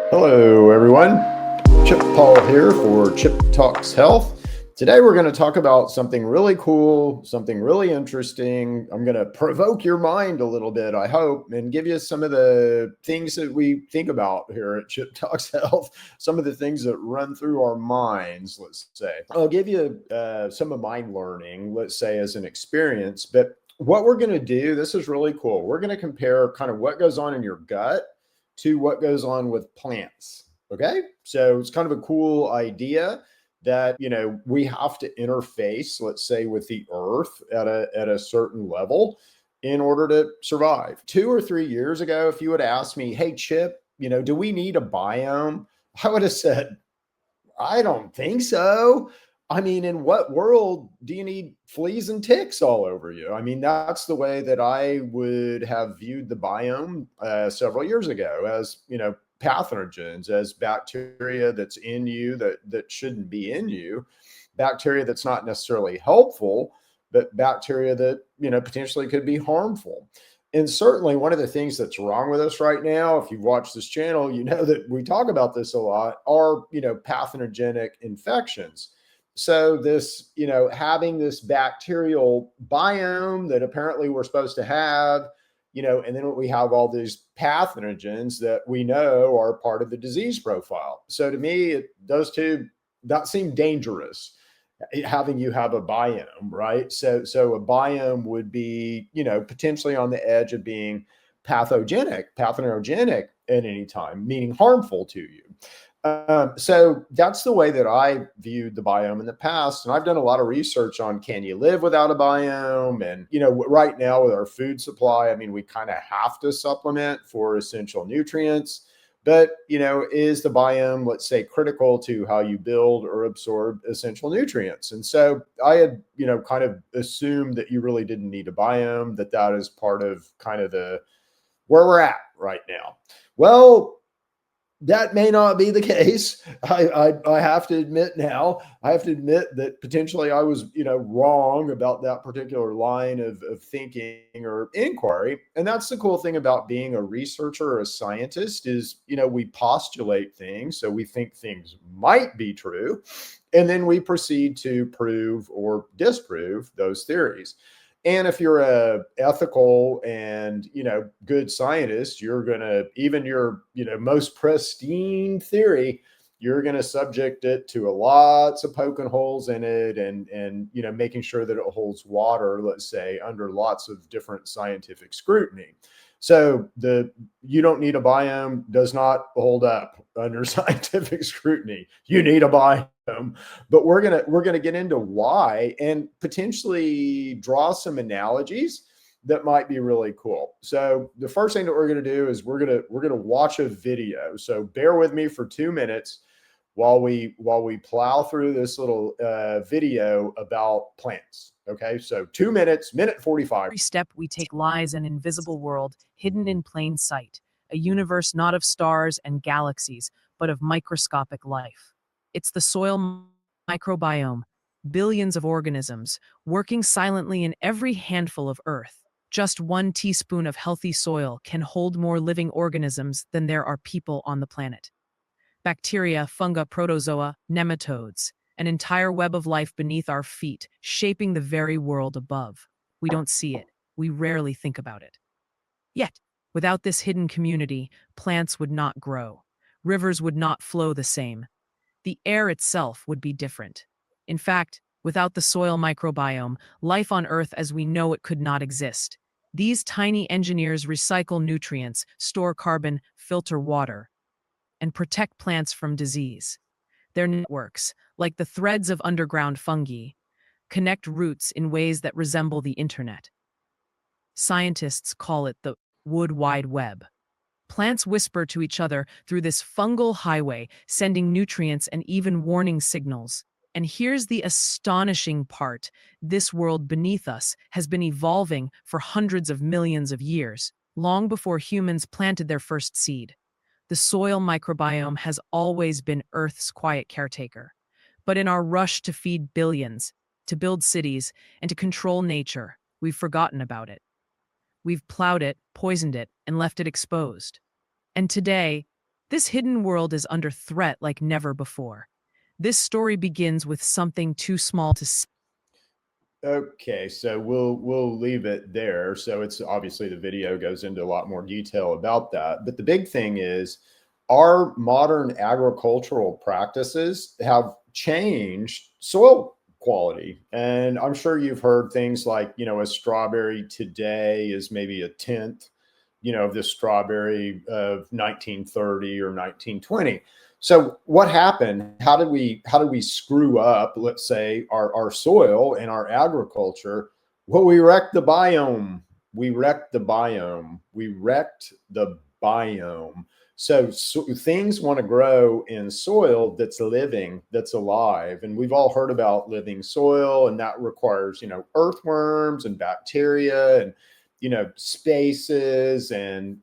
Hello, everyone. Chip Paul here for Chip Talks Health. Today, we're going to talk about something really cool, something really interesting. I'm going to provoke your mind a little bit, I hope, and give you some of the things that we think about here at Chip Talks Health, some of the things that run through our minds, let's say. I'll give you some of my learning, let's say, as an experience. But what we're going to do, this is really cool. We're going to compare kind of what goes on in your gut to what goes on with plants. Okay. So it's kind of a cool idea that, we have to interface, let's say, with the earth at a certain level in order to survive. 2 or 3 years ago, if you would ask me, hey, Chip, do we need a biome? I would have said, I don't think so. I mean, in what world do you need fleas and ticks all over you? I mean, that's the way that I would have viewed the biome several years ago, as, pathogens, as bacteria that's in you that shouldn't be in you, bacteria that's not necessarily helpful, but bacteria that, potentially could be harmful. And certainly one of the things that's wrong with us right now, if you've watched this channel, you know that we talk about this a lot, are, pathogenic infections. So this, having this bacterial biome that apparently we're supposed to have, and then we have all these pathogens that we know are part of the disease profile. So to me, those two, that seem dangerous, having you have a biome, right? So a biome would be, potentially on the edge of being pathogenogenic at any time, meaning harmful to you. So that's the way that I viewed the biome in the past. And I've done a lot of research on, can you live without a biome? And, right now with our food supply, I mean, we kind of have to supplement for essential nutrients. But, is the biome, let's say, critical to how you build or absorb essential nutrients? And so I had, kind of assumed that you really didn't need a biome, that is part of kind of the where we're at right now. Well, that may not be the case. I have to admit now, I have to admit that potentially I was, wrong about that particular line of thinking or inquiry. And that's the cool thing about being a researcher or a scientist is, we postulate things. So we think things might be true. And then we proceed to prove or disprove those theories. And if you're a ethical and, good scientist, you're going to, even your, most pristine theory, you're going to subject it to lots of poking holes in it and, making sure that it holds water, let's say, under lots of different scientific scrutiny. So you don't need a biome does not hold up under scientific scrutiny. You need a biome. But we're gonna get into why and potentially draw some analogies that might be really cool. So the first thing that we're gonna do is we're gonna watch a video. So bear with me for 2 minutes while we plow through this little video about plants. Okay, so 2 minutes, minute 45. Every step we take lies an invisible world hidden in plain sight, a universe not of stars and galaxies, but of microscopic life. It's the soil microbiome, billions of organisms working silently in every handful of earth. Just 1 teaspoon of healthy soil can hold more living organisms than there are people on the planet. Bacteria, fungi, protozoa, nematodes, an entire web of life beneath our feet, shaping the very world above. We don't see it. We rarely think about it. Yet, without this hidden community, plants would not grow. Rivers would not flow the same. The air itself would be different. In fact, without the soil microbiome, life on Earth as we know it could not exist. These tiny engineers recycle nutrients, store carbon, filter water, and protect plants from disease. Their networks, like the threads of underground fungi, connect roots in ways that resemble the internet. Scientists call it the wood wide web. Plants whisper to each other through this fungal highway, sending nutrients and even warning signals. And here's the astonishing part. This world beneath us has been evolving for hundreds of millions of years, long before humans planted their first seed. The soil microbiome has always been Earth's quiet caretaker. But in our rush to feed billions, to build cities, and to control nature, we've forgotten about it. We've plowed it, poisoned it, and left it exposed. And today, This hidden world is under threat like never before. This story begins with something too small to see. Okay, so we'll leave it there. So it's obviously the video goes into a lot more detail about that. But the big thing is our modern agricultural practices have changed soil quality. And I'm sure you've heard things like, a strawberry today is maybe a tenth, of the strawberry of 1930 or 1920. So what happened? How did we screw up, let's say, our soil and our agriculture? Well, we wrecked the biome. We wrecked the biome. We wrecked the biome. So things want to grow in soil that's living, that's alive. And we've all heard about living soil, and that requires, earthworms and bacteria and spaces and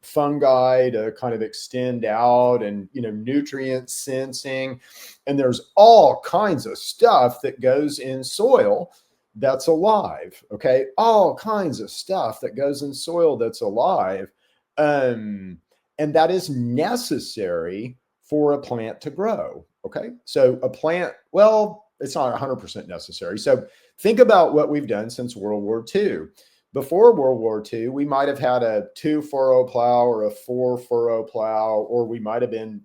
fungi to kind of extend out, and nutrient sensing, and there's all kinds of stuff that goes in soil that's alive. Okay, all kinds of stuff that goes in soil that's alive, and that is necessary for a plant to grow. Okay, so a plant, well, it's not 100% necessary. So think about what we've done since World War II. Before World War II, we might have had a 2-furrow plow or a 4-furrow plow, or we might have been,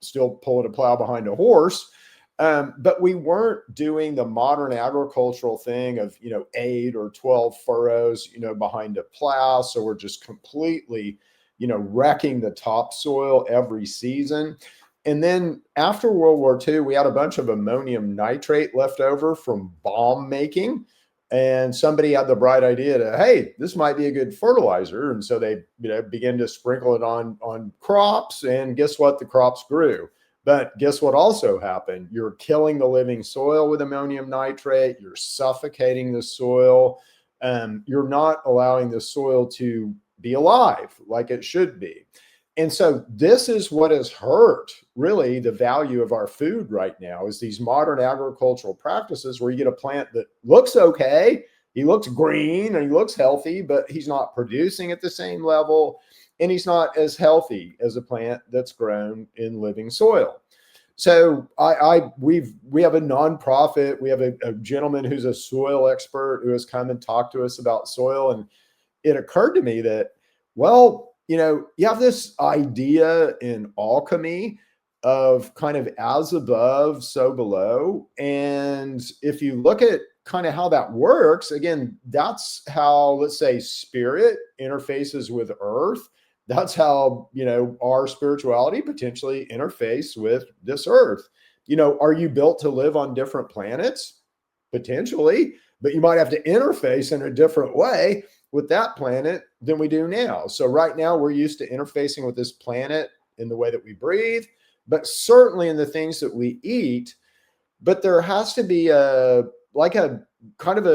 still pulling a plow behind a horse. But we weren't doing the modern agricultural thing of, 8 or 12 furrows, behind a plow. So we're just completely, wrecking the topsoil every season. And then after World War II, we had a bunch of ammonium nitrate left over from bomb making. And somebody had the bright idea to, hey, this might be a good fertilizer. And so they, began to sprinkle it on crops. And guess what? The crops grew. But guess what also happened? You're killing the living soil with ammonium nitrate. You're suffocating the soil. You're not allowing the soil to be alive like it should be. And so this is what has hurt really the value of our food right now, is these modern agricultural practices where you get a plant that looks okay, he looks green and he looks healthy, but he's not producing at the same level, and he's not as healthy as a plant that's grown in living soil. So we have a nonprofit, we have a gentleman who's a soil expert who has come and talked to us about soil, and it occurred to me that, well, you have this idea in alchemy of kind of as above, so below. And if you look at kind of how that works, again, that's how, let's say, spirit interfaces with earth. That's how, our spirituality potentially interface with this earth. Are you built to live on different planets? Potentially, but you might have to interface in a different way with that planet than we do now. So right now we're used to interfacing with this planet in the way that we breathe, but certainly in the things that we eat. But there has to be a kind of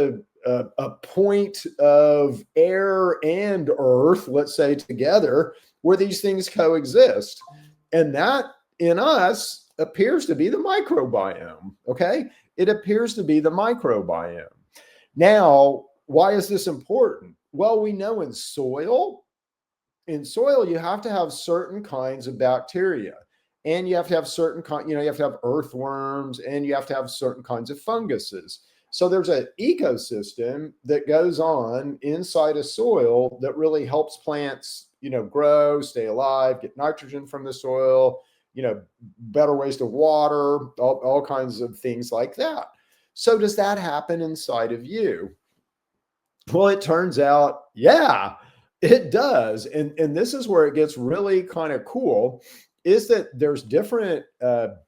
a point of air and earth, let's say, together, where these things coexist. And that in us appears to be the microbiome. Okay, it appears to be the microbiome. Now, why is this important? Well, we know in soil, you have to have certain kinds of bacteria, and you have to have certain you have to have earthworms, and you have to have certain kinds of funguses. So there's an ecosystem that goes on inside a soil that really helps plants, grow, stay alive, get nitrogen from the soil, better ways to water, all kinds of things like that. So does that happen inside of you? Well, it turns out, yeah, it does. And this is where it gets really kind of cool, is that there's different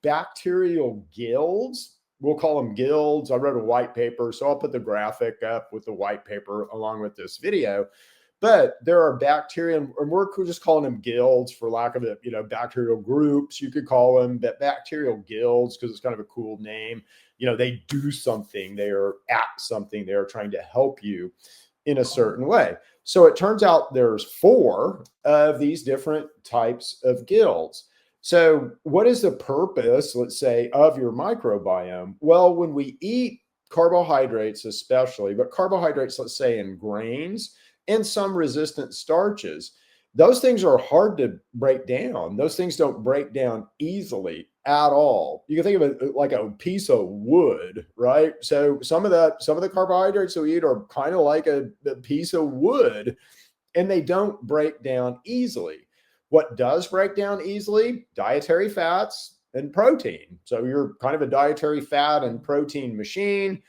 bacterial guilds. We'll call them guilds. I wrote a white paper, so I'll put the graphic up with the white paper along with this video. But there are bacteria, and we're just calling them guilds for lack of it, bacterial groups, you could call them, but bacterial guilds, because it's kind of a cool name. They do something, they are at something, they are trying to help you in a certain way. So it turns out there's 4 of these different types of guilds. So what is the purpose, let's say, of your microbiome? Well, when we eat carbohydrates especially, but carbohydrates, let's say, in grains, and some resistant starches, those things are hard to break down. Those things don't break down easily at all. You can think of it like a piece of wood, right? So some of the carbohydrates that we eat are kind of like a piece of wood, and they don't break down easily. What does break down easily? Dietary fats and protein. So you're kind of a dietary fat and protein machine.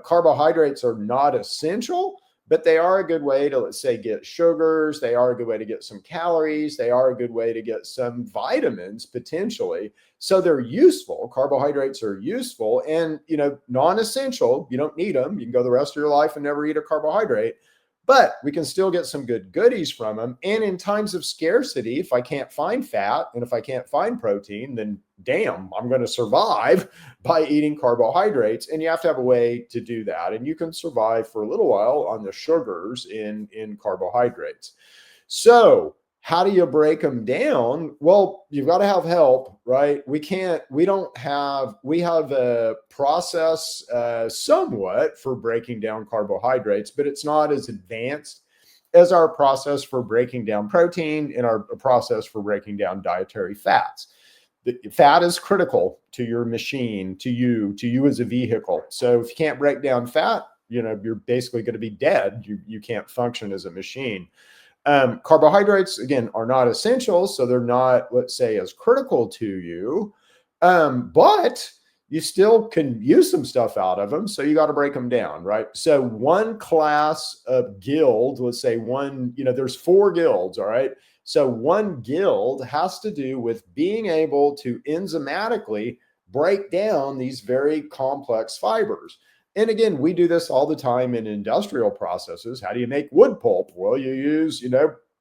Carbohydrates are not essential, but they are a good way to, let's say, get sugars. They are a good way to get some calories. They are a good way to get some vitamins potentially. So they're useful. Carbohydrates are useful and, non-essential. You don't need them. You can go the rest of your life and never eat a carbohydrate, but we can still get some good goodies from them. And in times of scarcity, if I can't find fat and if I can't find protein, then damn, I'm going to survive by eating carbohydrates. And you have to have a way to do that. And you can survive for a little while on the sugars in carbohydrates. So how do you break them down? Well, you've got to have help, right? We have a process somewhat for breaking down carbohydrates, but it's not as advanced as our process for breaking down protein and our process for breaking down dietary fats. The fat is critical to your machine, to you as a vehicle. So if you can't break down fat, you're basically going to be dead. You can't function as a machine. Carbohydrates, again, are not essential, so they're not, let's say, as critical to you, but you still can use some stuff out of them, so you got to break them down, right? So one class of guild, let's say there's 4 guilds, all right? So one guild has to do with being able to enzymatically break down these very complex fibers. And again, we do this all the time in industrial processes. How do you make wood pulp? Well, you use,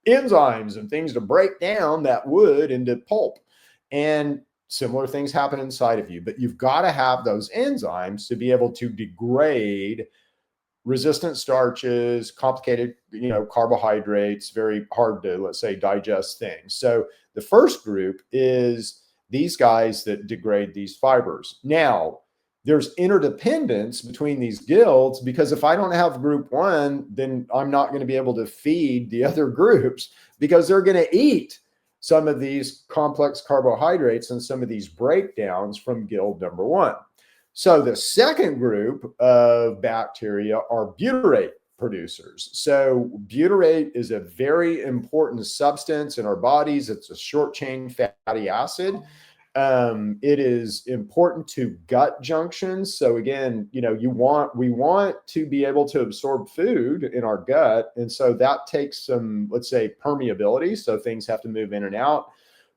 enzymes and things to break down that wood into pulp. And similar things happen inside of you, but you've got to have those enzymes to be able to degrade resistant starches, complicated, carbohydrates, very hard to, let's say, digest things. So the first group is these guys that degrade these fibers. Now, there's interdependence between these guilds, because if I don't have group 1, then I'm not going to be able to feed the other groups, because they're going to eat some of these complex carbohydrates and some of these breakdowns from guild number 1. So the second group of bacteria are butyrate producers. So butyrate is a very important substance in our bodies. It's a short chain fatty acid. It is important to gut junctions. So again, we want to be able to absorb food in our gut. And so that takes some, let's say, permeability. So things have to move in and out,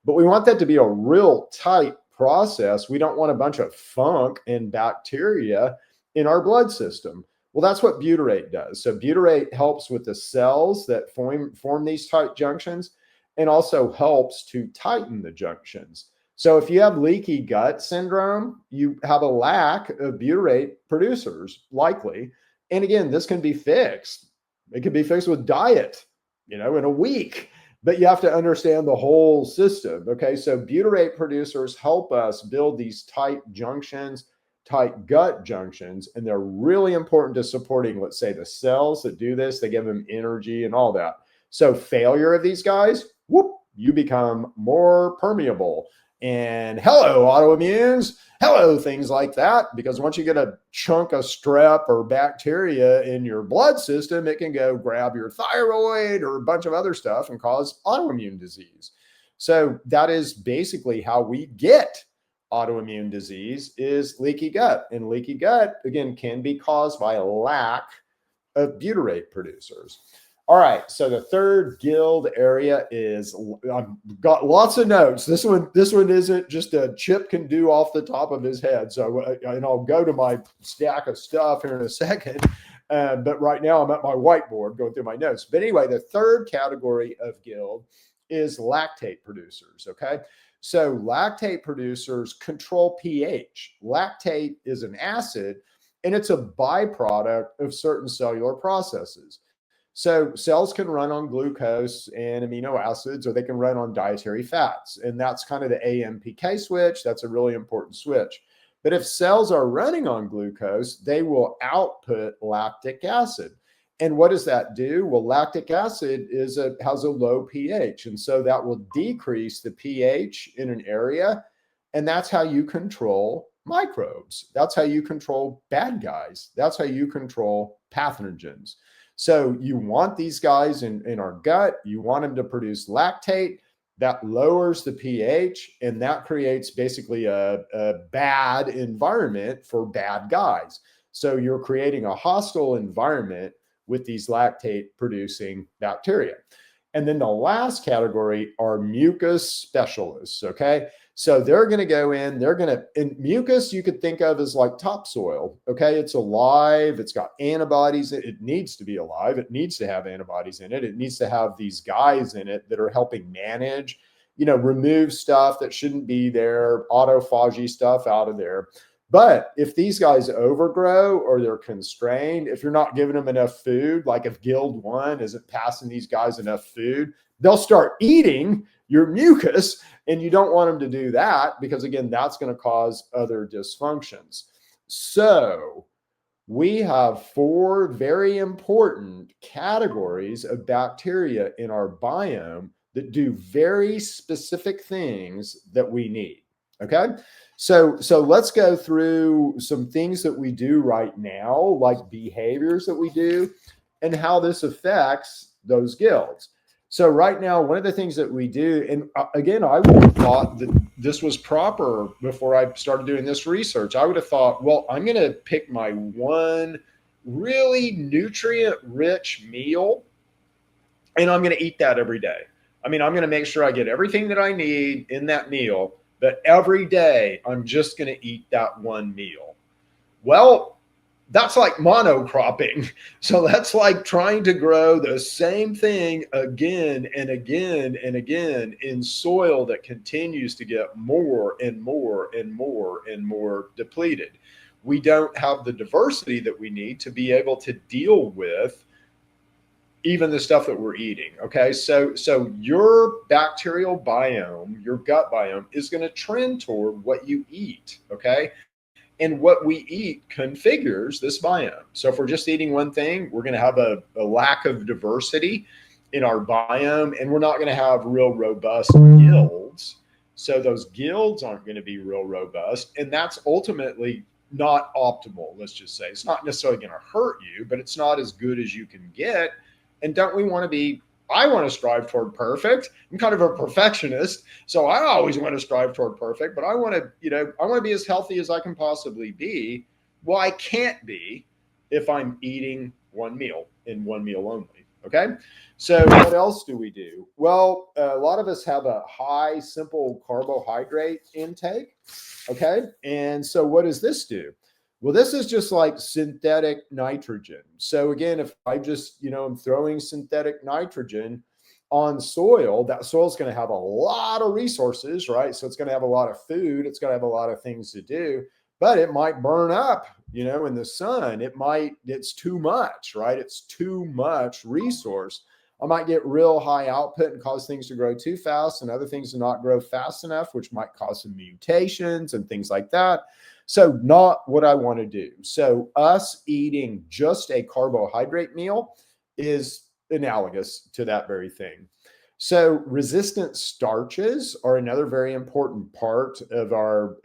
but we want that to be a real tight process. We don't want a bunch of funk and bacteria in our blood system. Well, that's what butyrate does. So butyrate helps with the cells that form these tight junctions, and also helps to tighten the junctions. So if you have leaky gut syndrome, you have a lack of butyrate producers, likely. And again, this can be fixed. It can be fixed with diet, in a week. But you have to understand the whole system. Okay, so butyrate producers help us build these tight junctions, tight gut junctions, and they're really important to supporting, let's say, the cells that do this. They give them energy and all that. So failure of these guys, you become more permeable. And hello, autoimmunes, hello, things like that. Because once you get a chunk of strep or bacteria in your blood system, it can go grab your thyroid or a bunch of other stuff and cause autoimmune disease. So that is basically how we get autoimmune disease, is leaky gut. And leaky gut, again, can be caused by a lack of butyrate producers. All right, so the third guild area is, I've got lots of notes. This one isn't just a Chip can do off the top of his head. So, and I'll go to my stack of stuff here in a second. But right now I'm at my whiteboard going through my notes. But anyway, the third category of guild is lactate producers, okay? So lactate producers control pH. Lactate is an acid, and it's a byproduct of certain cellular processes. So cells can run on glucose and amino acids, or they can run on dietary fats. And that's kind of the AMPK switch. That's a really important switch. But if cells are running on glucose, they will output lactic acid. And what does that do? Well, lactic acid has a low pH. And so that will decrease the pH in an area. And that's how you control microbes. That's how you control bad guys. That's how you control pathogens. So you want these guys in our gut. You want them to produce lactate. That lowers the pH, and that creates basically a bad environment for bad guys. So you're creating a hostile environment with these lactate producing bacteria. And then the last category are mucus specialists. Okay. So they're going to go in, and mucus you could think of as like topsoil. Okay. It's alive. It's got antibodies. It needs to be alive. It needs to have antibodies in it. It needs to have these guys in it that are helping manage, remove stuff that shouldn't be there, autophagy stuff out of there. But if these guys overgrow or they're constrained, if you're not giving them enough food, like if Guild 1 isn't passing these guys enough food, they'll start eating your mucus, and you don't want them to do that because, again, that's going to cause other dysfunctions. So we have 4 very important categories of bacteria in our biome that do very specific things that we need. Okay. So let's go through some things that we do right now, like behaviors that we do, and how this affects those guilds. So right now, one of the things that we do, and again, I would have thought that this was proper before I started doing this research. I would have thought, well, I'm going to pick my one really nutrient-rich meal, and I'm going to eat that every day. I mean, I'm going to make sure I get everything that I need in that meal, but every day I'm just going to eat that one meal. Well, that's like monocropping. So that's like trying to grow the same thing again and again and again in soil that continues to get more and more and more and more depleted. We don't have the diversity that we need to be able to deal with even the stuff that we're eating. Okay. So your bacterial biome, your gut biome is going to trend toward what you eat. Okay. And what we eat configures this biome. So if we're just eating one thing, we're going to have a lack of diversity in our biome, and we're not going to have real robust guilds. So those guilds aren't going to be real robust. And that's ultimately not optimal. Let's just say it's not necessarily going to hurt you, but it's not as good as you can get. And don't we want to be, I want to strive toward perfect. I'm kind of a perfectionist, so I always want to strive toward perfect, but I want to, I want to be as healthy as I can possibly be. Well, I can't be if I'm eating one meal and one meal only. Okay. So what else do we do? Well, a lot of us have a high, simple carbohydrate intake. Okay. And so what does this do? Well, this is just like synthetic nitrogen. So again, if I just, I'm throwing synthetic nitrogen on soil, that soil is going to have a lot of resources, right? So it's going to have a lot of food. It's going to have a lot of things to do, but it might burn up, in the sun. It's too much, right? It's too much resource. I might get real high output and cause things to grow too fast and other things to not grow fast enough, which might cause some mutations and things like that. So not what I want to do. So us eating just a carbohydrate meal is analogous to that very thing. So resistant starches are another very important part of our,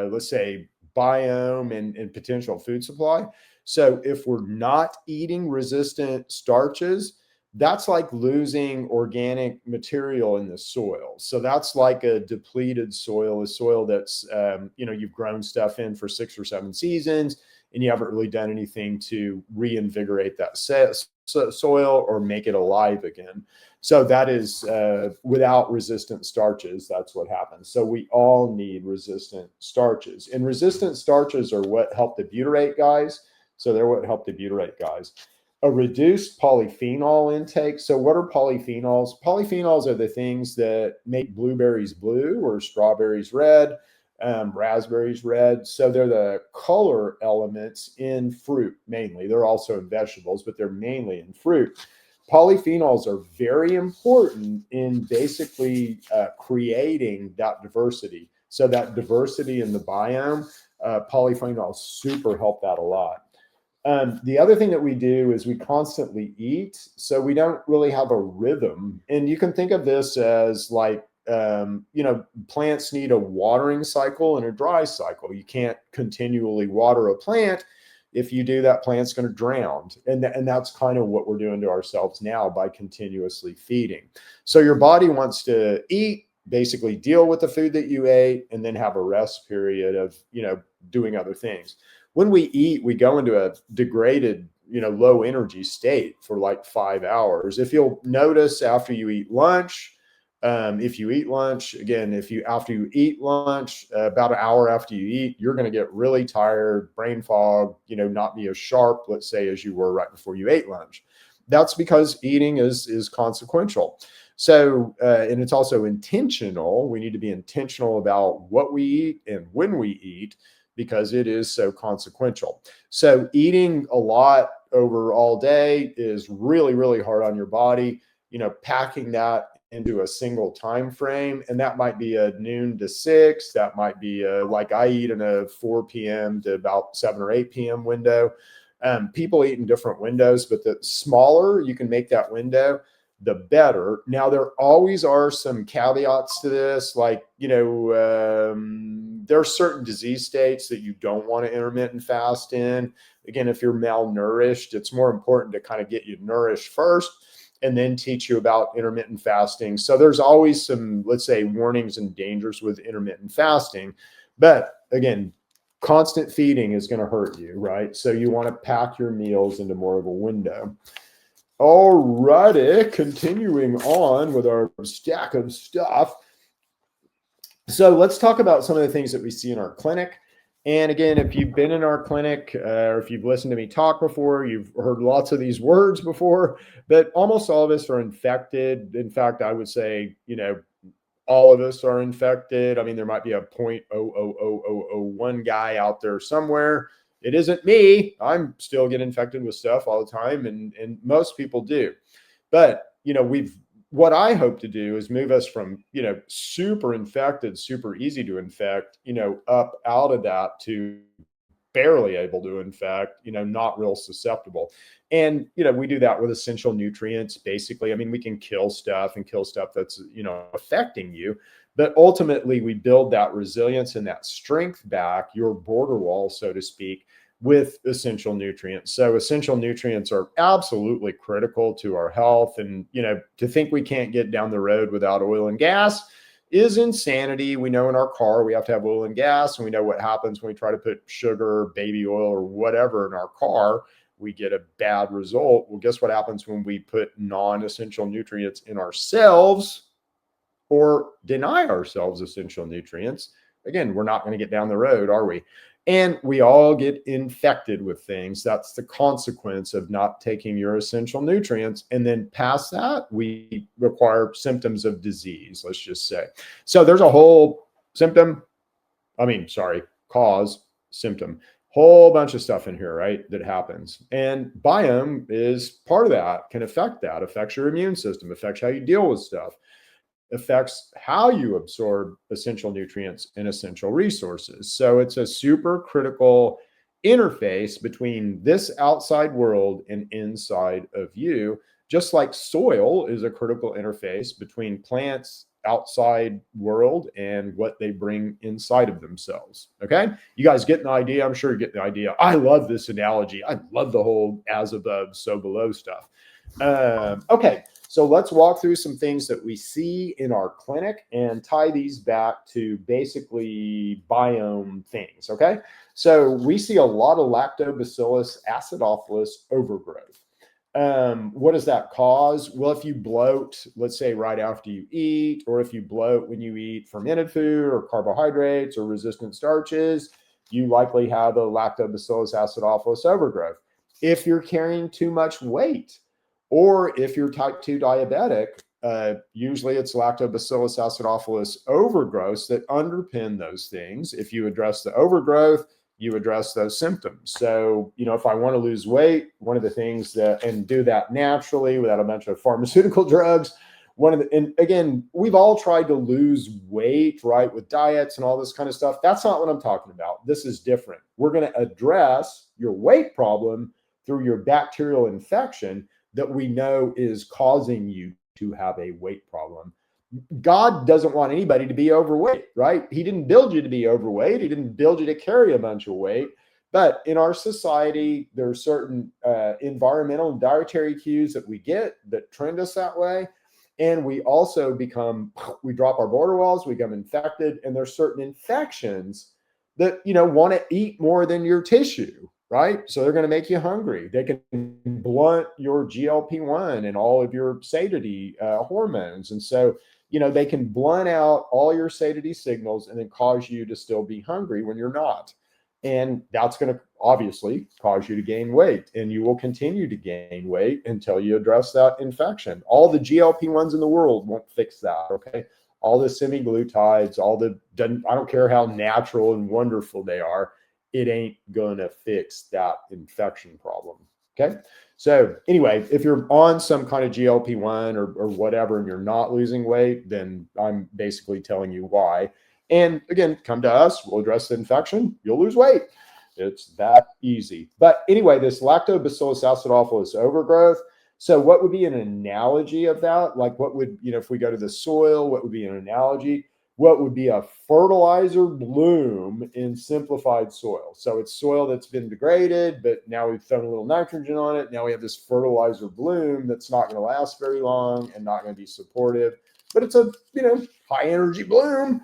let's say, biome and potential food supply. So if we're not eating resistant starches, that's like losing organic material in the soil. So that's like a depleted soil, a soil that's, you've grown stuff in for 6 or 7 seasons, and you haven't really done anything to reinvigorate that soil or make it alive again. So that is without resistant starches, that's what happens. So we all need resistant starches. And resistant starches are what help the butyrate guys. So they're what help the butyrate guys. A reduced polyphenol intake. So what are polyphenols? Polyphenols are the things that make blueberries blue or strawberries red, raspberries red. So they're the color elements in fruit mainly. They're also in vegetables, but they're mainly in fruit. Polyphenols are very important in basically creating that diversity. So that diversity in the biome, polyphenols super help that a lot. The other thing that we do is we constantly eat, so we don't really have a rhythm. And you can think of this as like, plants need a watering cycle and a dry cycle. You can't continually water a plant. If you do, that plant's going to drown. And that's kind of what we're doing to ourselves now by continuously feeding. So your body wants to eat, basically deal with the food that you ate, and then have a rest period of, doing other things. When we eat, we go into a degraded, low energy state for like 5 hours. If you'll notice after you eat lunch, if you eat lunch, again, after you eat lunch, about an hour after you eat, you're going to get really tired, brain fog, not be as sharp, let's say, as you were right before you ate lunch. That's because eating is consequential. So, and it's also intentional. We need to be intentional about what we eat and when we eat, because it is so consequential. So eating a lot over all day is really, really hard on your body. Packing that into a single time frame, and that might be a noon to 6, that might be like I eat in a 4 p.m. to about 7 or 8 p.m. window. People eat in different windows, but the smaller you can make that window, the better. Now, there always are some caveats to this, like, there are certain disease states that you don't want to intermittent fast in. Again, if you're malnourished, it's more important to kind of get you nourished first and then teach you about intermittent fasting. So there's always some, let's say, warnings and dangers with intermittent fasting. But again, constant feeding is going to hurt you, right? So you want to pack your meals into more of a window. All righty, continuing on with our stack of stuff. So let's talk about some of the things that we see in our clinic. And again, if you've been in our clinic, or if you've listened to me talk before, you've heard lots of these words before, but almost all of us are infected. In fact, I would say, all of us are infected. I mean, there might be a 0.00001 guy out there somewhere. It isn't me. I'm still getting infected with stuff all the time, and most people do. But, what I hope to do is move us from, super infected, super easy to infect, up out of that to barely able to infect, not real susceptible. And, we do that with essential nutrients, basically. I mean, we can kill stuff that's, affecting you. But ultimately, we build that resilience and that strength back, your border wall, so to speak, with essential nutrients. So essential nutrients are absolutely critical to our health. And, to think we can't get down the road without oil and gas is insanity. We know in our car we have to have oil and gas, and we know what happens when we try to put sugar, baby oil, or whatever in our car. We get a bad result. Well, guess what happens when we put non-essential nutrients in ourselves or deny ourselves essential nutrients? Again, we're not going to get down the road, are we? And we all get infected with things. That's the consequence of not taking your essential nutrients. And then past that, we require symptoms of disease, let's just say. So there's a whole cause, symptom, whole bunch of stuff in here, right, that happens. And biome is part of that, can affect that, affects your immune system, affects how you deal with stuff, affects how you absorb essential nutrients and essential resources. So it's a super critical interface between this outside world and inside of you, just like soil is a critical interface between plants, outside world, and what they bring inside of themselves. Okay, you guys get the idea? I'm sure you get the idea. I love this analogy. I love the whole as above, so below stuff. Okay, so let's walk through some things that we see in our clinic and tie these back to basically biome things. Okay, so we see a lot of lactobacillus acidophilus overgrowth. What does that cause? Well, if you bloat, let's say right after you eat, or if you bloat when you eat fermented food or carbohydrates or resistant starches, you likely have a lactobacillus acidophilus overgrowth. If you're carrying too much weight, or if you're type 2 diabetic, usually it's lactobacillus acidophilus overgrowth that underpin those things. If you address the overgrowth, you address those symptoms. So, if I want to lose weight, one of the things and do that naturally without a bunch of pharmaceutical drugs, and again, we've all tried to lose weight, right, with diets and all this kind of stuff. That's not what I'm talking about. This is different. We're going to address your weight problem through your bacterial infection that we know is causing you to have a weight problem. God doesn't want anybody to be overweight, right? He didn't build you to be overweight. He didn't build you to carry a bunch of weight. But in our society, there are certain environmental and dietary cues that we get that trend us that way. And we also we drop our border walls, we become infected, and there's certain infections that, want to eat more than your tissue, right? So they're going to make you hungry. They can blunt your GLP-1 and all of your satiety hormones. And so, they can blunt out all your satiety signals and then cause you to still be hungry when you're not. And that's going to obviously cause you to gain weight, and you will continue to gain weight until you address that infection. All the GLP-1s in the world won't fix that, okay? All the semaglutides, I don't care how natural and wonderful they are, it ain't going to fix that infection problem, okay? So anyway, if you're on some kind of GLP-1 or whatever and you're not losing weight, then I'm basically telling you why. And again, come to us, we'll address the infection, you'll lose weight. It's that easy. But anyway, this lactobacillus acidophilus overgrowth. So what would be an analogy of that? Like what would, if we go to the soil, what would be an analogy? What would be a fertilizer bloom in simplified soil? So it's soil that's been degraded, but now we've thrown a little nitrogen on it. Now we have this fertilizer bloom that's not going to last very long and not going to be supportive, but it's a, high energy bloom.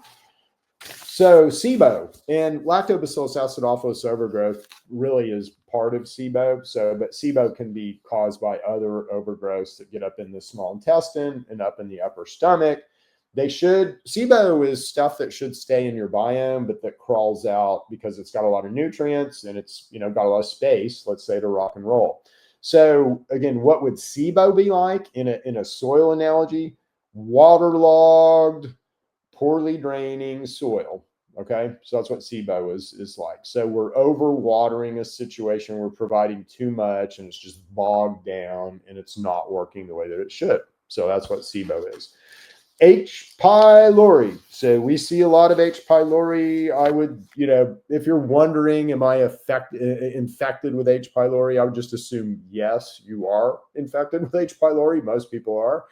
So SIBO and lactobacillus acidophilus overgrowth really is part of SIBO. But SIBO can be caused by other overgrowths that get up in the small intestine and up in the upper stomach. SIBO is stuff that should stay in your biome, but that crawls out because it's got a lot of nutrients and it's, got a lot of space, let's say, to rock and roll. So again, what would SIBO be like in a soil analogy? Waterlogged, poorly draining soil. Okay, so that's what SIBO is like. So we're overwatering a situation, we're providing too much, and it's just bogged down, and it's not working the way that it should. So that's what SIBO is. H. pylori. So we see a lot of H. pylori. I would, if you're wondering, am I infected with H. pylori? I would just assume yes, you are infected with H. pylori. Most people are.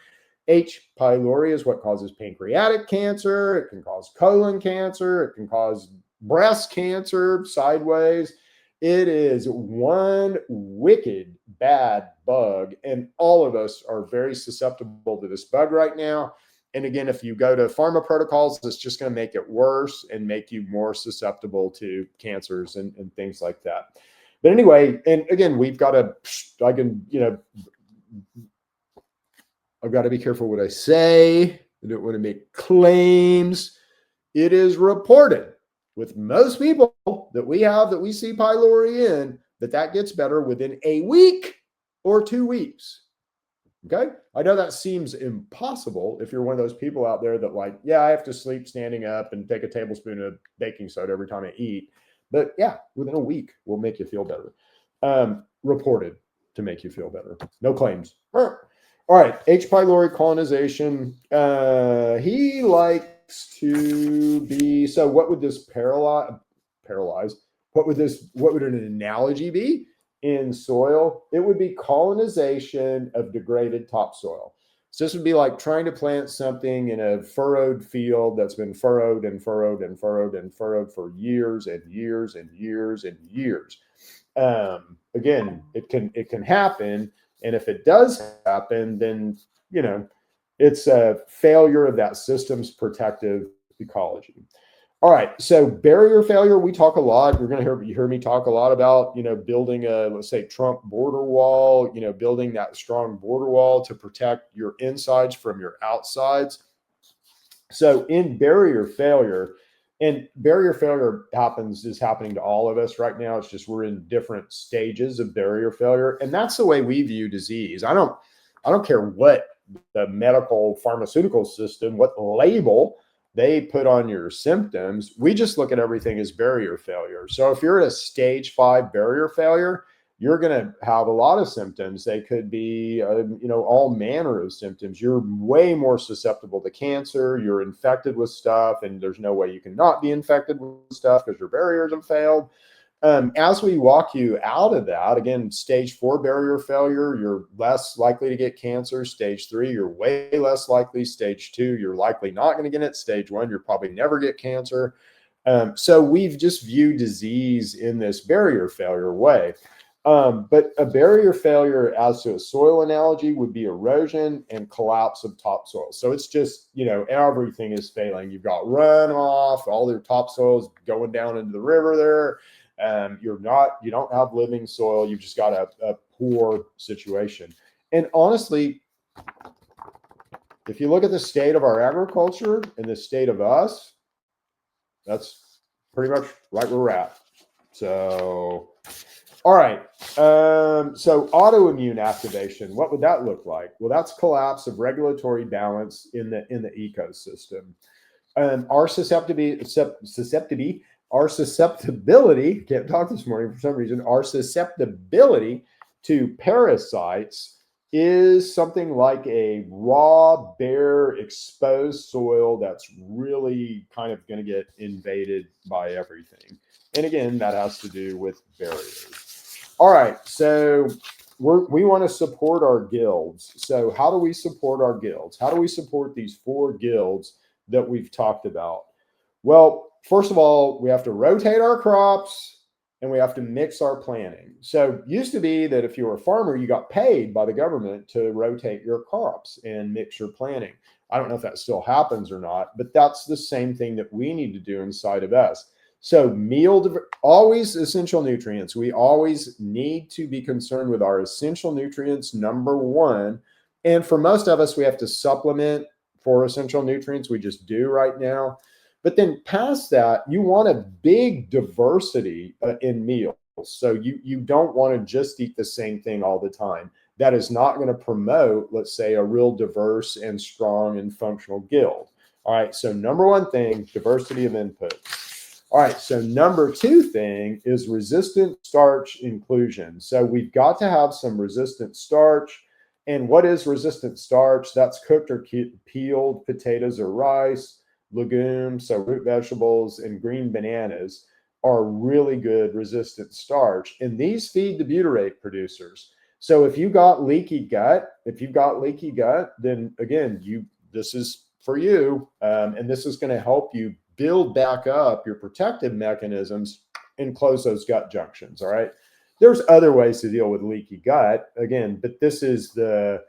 H. pylori is what causes pancreatic cancer. It can cause colon cancer. It can cause breast cancer sideways. It is one wicked bad bug, and all of us are very susceptible to this bug right now. And again, if you go to pharma protocols, it's just going to make it worse and make you more susceptible to cancers and things like that. But anyway, and again, I've got to be careful what I say. I don't want to make claims. It is reported with most people that we see pylori in, that gets better within a week or 2 weeks. Okay. I know that seems impossible if you're one of those people out there that I have to sleep standing up and take a tablespoon of baking soda every time I eat. But yeah, within a week will make you feel better. Reported to make you feel better. No claims. All right. H. pylori colonization. He likes to be, so what would this paralyze? What would an analogy be? In soil, it would be colonization of degraded topsoil. So this would be like trying to plant something in a furrowed field that's been furrowed and furrowed and furrowed and furrowed for years and years and years and years. Again, it can happen, and if it does happen, then it's a failure of that system's protective ecology. All right, so barrier failure, we talk a lot. You're going to hear me talk a lot about, building a, let's say, Trump border wall, building that strong border wall to protect your insides from your outsides. So in barrier failure, and barrier failure is happening to all of us right now. It's just we're in different stages of barrier failure, and that's the way we view disease. I don't care what the medical pharmaceutical system, what label they put on your symptoms. We just look at everything as barrier failure. So if you're at a stage 5 barrier failure, you're going to have a lot of symptoms. They could be, all manner of symptoms. You're way more susceptible to cancer. You're infected with stuff, and there's no way you can not be infected with stuff because your barriers have failed. As we walk you out of that, again, stage 4 barrier failure, you're less likely to get cancer. Stage 3, you're way less likely. Stage 2, you're likely not going to get it. Stage 1, you'll probably never get cancer. So we've just viewed disease in this barrier failure way. But a barrier failure as to a soil analogy would be erosion and collapse of topsoil. So it's just, everything is failing. You've got runoff, all your topsoil is going down into the river there. You don't have living soil. You've just got a poor situation. And honestly, if you look at the state of our agriculture and the state of us, that's pretty much right where we're at. So, all right. So autoimmune activation, what would that look like? Well, that's collapse of regulatory balance in the ecosystem. Our susceptibility, can't talk this morning for some reason, our susceptibility to parasites is something like a raw, bare, exposed soil that's really kind of going to get invaded by everything. And again, that has to do with barriers. All right, so we want to support our guilds. So how do we support our guilds? How do we support these 4 guilds that we've talked about? Well, first of all, we have to rotate our crops and we have to mix our planting. So used to be that if you were a farmer, you got paid by the government to rotate your crops and mix your planting. I don't know if that still happens or not, but that's the same thing that we need to do inside of us. So always essential nutrients. We always need to be concerned with our essential nutrients, number 1. And for most of us, we have to supplement for essential nutrients. We just do right now. But then past that, you want a big diversity in meals. So you don't want to just eat the same thing all the time. That is not going to promote, let's say, a real diverse and strong and functional guild. All right, so number 1 thing, diversity of input. All right, so number 2 thing is resistant starch inclusion. So we've got to have some resistant starch. And what is resistant starch? That's cooked or peeled potatoes or rice. Legumes, so root vegetables and green bananas are really good resistant starch. And these feed the butyrate producers. So if you've got leaky gut, then again, this is for you. And this is going to help you build back up your protective mechanisms and close those gut junctions. All right. There's other ways to deal with leaky gut, again, but this is the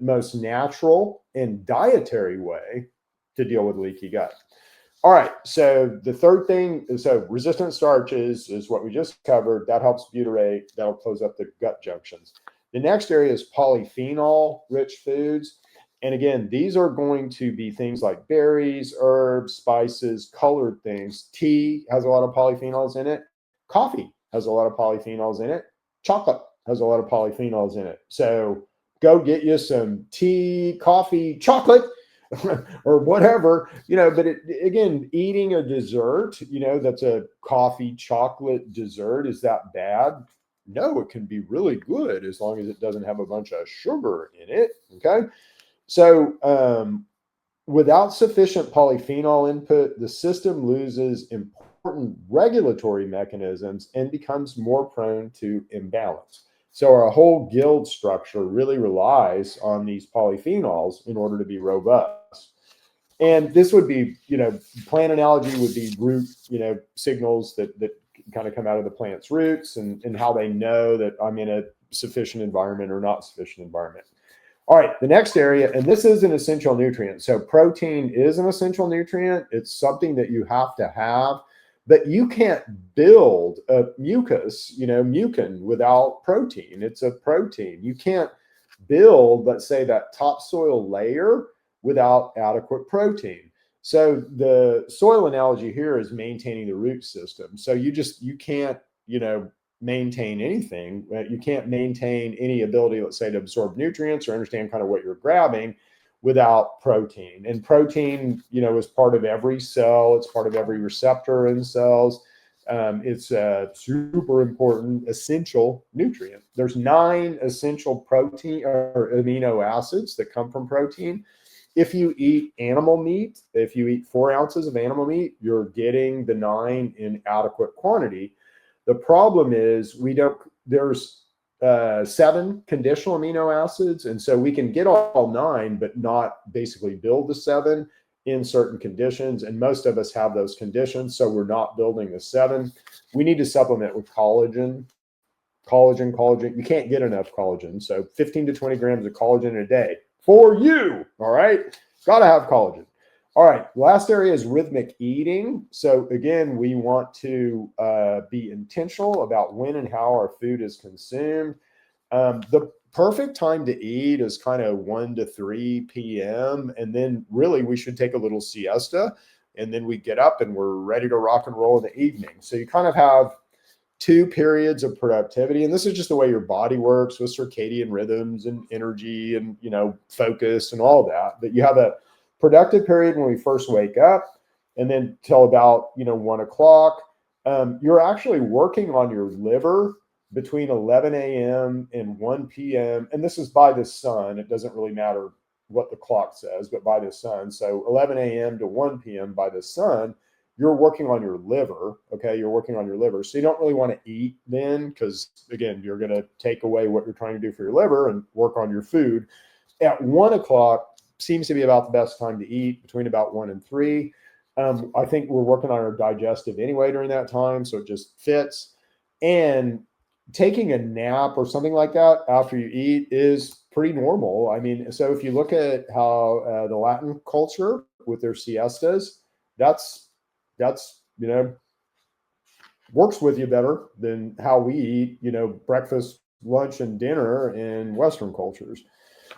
most natural and dietary way to deal with leaky gut. All right, so the third thing, so resistant starches is what we just covered. That helps butyrate, that'll close up the gut junctions. The next area is polyphenol-rich foods. And again, these are going to be things like berries, herbs, spices, colored things. Tea has a lot of polyphenols in it. Coffee has a lot of polyphenols in it. Chocolate has a lot of polyphenols in it. So go get you some tea, coffee, chocolate, or whatever, but again, eating a dessert, that's a coffee chocolate dessert, is that bad? No, it can be really good as long as it doesn't have a bunch of sugar in it. Okay. So without sufficient polyphenol input, the system loses important regulatory mechanisms and becomes more prone to imbalance. So our whole guild structure really relies on these polyphenols in order to be robust. And this would be, plant analogy would be root, signals that kind of come out of the plant's roots and how they know that I'm in a sufficient environment or not sufficient environment. All right, the next area, and this is an essential nutrient. So protein is an essential nutrient. It's something that you have to have. But you can't build a mucus, mucin, without protein. It's a protein. You can't build, let's say, that topsoil layer without adequate protein. So the soil analogy here is maintaining the root system. So you can't, maintain anything. You can't maintain any ability, let's say, to absorb nutrients or understand kind of what you're grabbing without protein. And protein, is part of every cell. It's part of every receptor in cells. It's a super important essential nutrient. There's 9 essential protein or amino acids that come from protein. If you eat animal meat, if you eat 4 ounces of animal meat, you're getting the 9 in adequate quantity. The problem is there's 7 conditional amino acids. And so we can get all 9, but not basically build the 7 in certain conditions. And most of us have those conditions. So we're not building the 7. We need to supplement with collagen. Collagen. You can't get enough collagen. So 15 to 20 grams of collagen a day for you. All right. Got to have collagen. All right. Last area is rhythmic eating. So again, we want to be intentional about when and how our food is consumed. The perfect time to eat is kind of 1 to 3 p.m. And then really we should take a little siesta. And then we get up and we're ready to rock and roll in the evening. So you kind of have 2 periods of productivity. And this is just the way your body works with circadian rhythms and energy and, focus and all that. But you have a productive period when we first wake up, and then till about, 1 o'clock. You're actually working on your liver between 11 a.m. and 1 p.m. And this is by the sun. It doesn't really matter what the clock says, but by the sun. So 11 a.m. to 1 p.m. by the sun, you're working on your liver. Okay. You're working on your liver. So you don't really want to eat then, because again, you're going to take away what you're trying to do for your liver and work on your food. At 1 o'clock seems to be about the best time to eat, between about 1 and 3. I think we're working on our digestive anyway during that time. So it just fits. And taking a nap or something like that after you eat is pretty normal. I mean, so if you look at how the Latin culture with their siestas, that's works with you better than how we eat, breakfast, lunch, and dinner in Western cultures.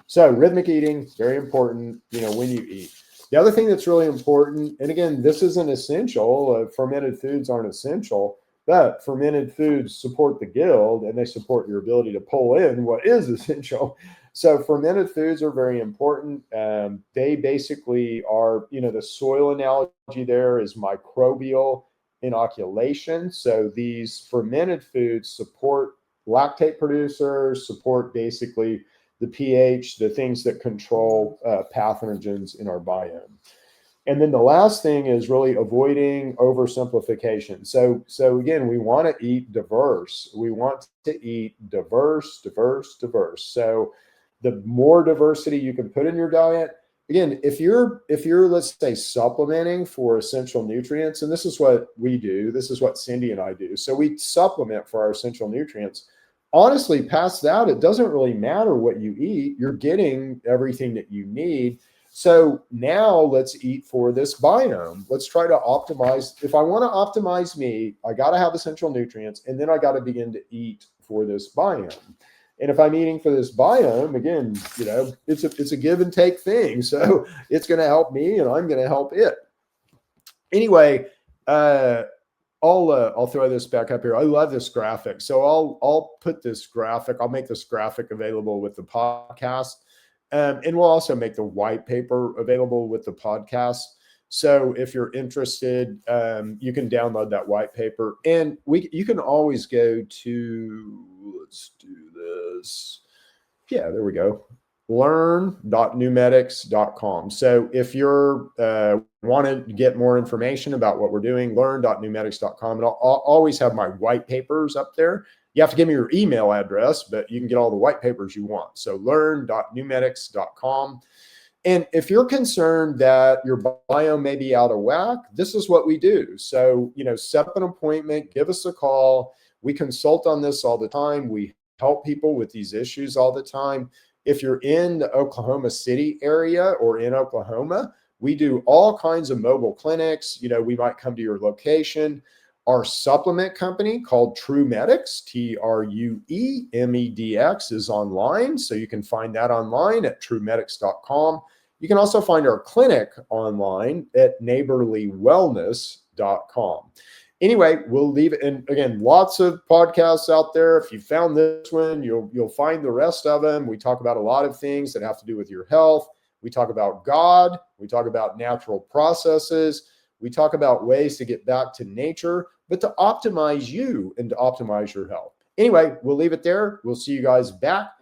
So rhythmic eating, very important, when you eat. The other thing that's really important, and again, this isn't essential, fermented foods aren't essential, but fermented foods support the guild and they support your ability to pull in what is essential. So fermented foods are very important. They basically are, the soil analogy there is microbial inoculation. So these fermented foods support lactate producers, support basically the pH, the things that control pathogens in our biome. And then the last thing is really avoiding oversimplification. So again, we want to eat diverse. We want to eat diverse. So the more diversity you can put in your diet, again, if you're let's say supplementing for essential nutrients, and this is what we do, this is what Cindy and I do. So we supplement for our essential nutrients. Honestly, past that, it doesn't really matter what you eat. You're getting everything that you need. So now let's eat for this biome. Let's try to optimize. If I want to optimize me, I got to have essential nutrients, and then I got to begin to eat for this biome. And if I'm eating for this biome, again, it's a give and take thing. So it's going to help me, and I'm going to help it. Anyway, I'll throw this back up here. I love this graphic. So I'll put this graphic. I'll make this graphic available with the podcast. And we'll also make the white paper available with the podcast. So if you're interested, you can download that white paper. And you can always go to, let's do this. Yeah, there we go. learn.numetics.com. So if you're want to get more information about what we're doing, learn.numetics.com. And I'll always have my white papers up there. You have to give me your email address, but you can get all the white papers you want. So learn.numetics.com. And if you're concerned that your biome may be out of whack, this is what we do. So, set up an appointment, give us a call. We consult on this all the time. We help people with these issues all the time. If you're in the Oklahoma City area or in Oklahoma, we do all kinds of mobile clinics. We might come to your location. Our supplement company called TrueMedix, TrueMedx, is online. So you can find that online at truemedix.com. You can also find our clinic online at neighborlywellness.com. Anyway, we'll leave it. And again, lots of podcasts out there. If you found this one, you'll find the rest of them. We talk about a lot of things that have to do with your health. We talk about God. We talk about natural processes. We talk about ways to get back to nature, but to optimize you and to optimize your health. Anyway, we'll leave it there. We'll see you guys back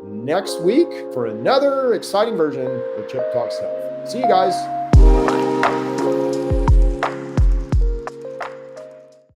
next week for another exciting version of Chip Talks Health. See you guys.